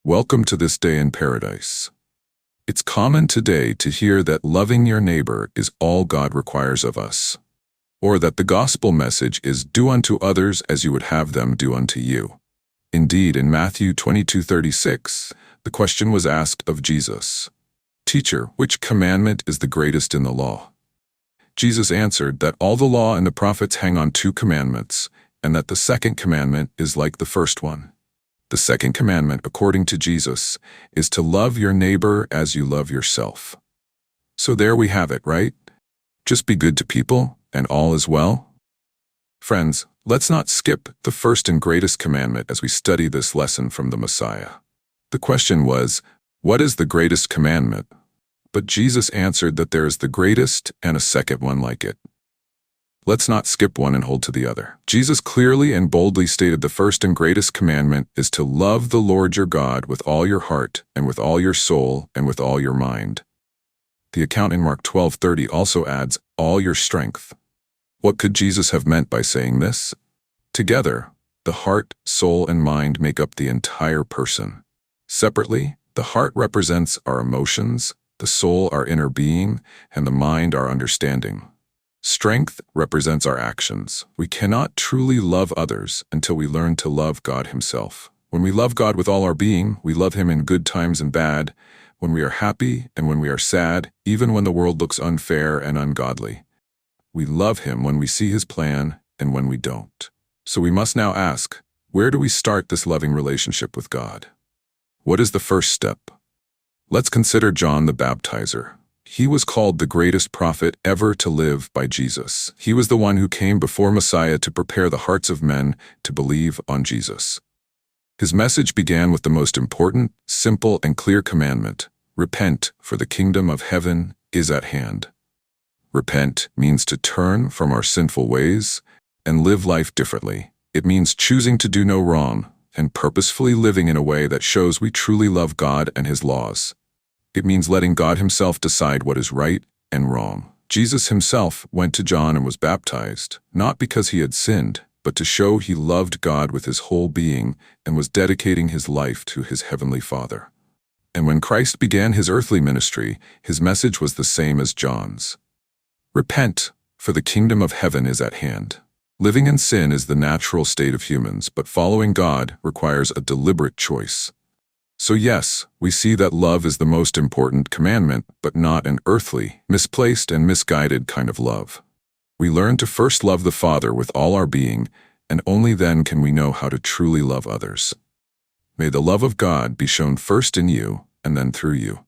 Welcome to this day in paradise. It's common today to hear that loving your neighbor is all God requires of us, or that the gospel message is do unto others as you would have them do unto you. Indeed, in Matthew 22:36, the question was asked of Jesus, "Teacher, which commandment is the greatest in the law?" Jesus answered that all the law and the prophets hang on two commandments, and that the second commandment is like the first one. The second commandment, according to Jesus, is to love your neighbor as you love yourself. So there we have it, right? Just be good to people, and all is well? Friends, let's not skip the first and greatest commandment as we study this lesson from the Messiah. The question was, what is the greatest commandment? But Jesus answered that there is the greatest and a second one like it. Let's not skip one and hold to the other. Jesus clearly and boldly stated the first and greatest commandment is to love the Lord your God with all your heart and with all your soul and with all your mind. The account in Mark 12:30 also adds, all your strength. What could Jesus have meant by saying this? Together, the heart, soul, and mind make up the entire person. Separately, the heart represents our emotions, the soul our inner being, and the mind our understanding. Strength represents our actions. We cannot truly love others until we learn to love God Himself. When we love God with all our being, we love Him in good times and bad, when we are happy and when we are sad, even when the world looks unfair and ungodly. We love Him when we see His plan and when we don't. So we must now ask, where do we start this loving relationship with God? What is the first step? Let's consider John the Baptizer. He was called the greatest prophet ever to live by Jesus. He was the one who came before Messiah to prepare the hearts of men to believe on Jesus. His message began with the most important, simple, and clear commandment: repent, for the kingdom of heaven is at hand. Repent means to turn from our sinful ways and live life differently. It means choosing to do no wrong and purposefully living in a way that shows we truly love God and His laws. It means letting God Himself decide what is right and wrong. Jesus Himself went to John and was baptized, not because He had sinned, but to show He loved God with His whole being and was dedicating His life to His heavenly Father. And when Christ began His earthly ministry, His message was the same as John's. Repent, for the kingdom of heaven is at hand. Living in sin is the natural state of humans, but following God requires a deliberate choice. So yes, we see that love is the most important commandment, but not an earthly, misplaced, and misguided kind of love. We learn to first love the Father with all our being, and only then can we know how to truly love others. May the love of God be shown first in you and then through you.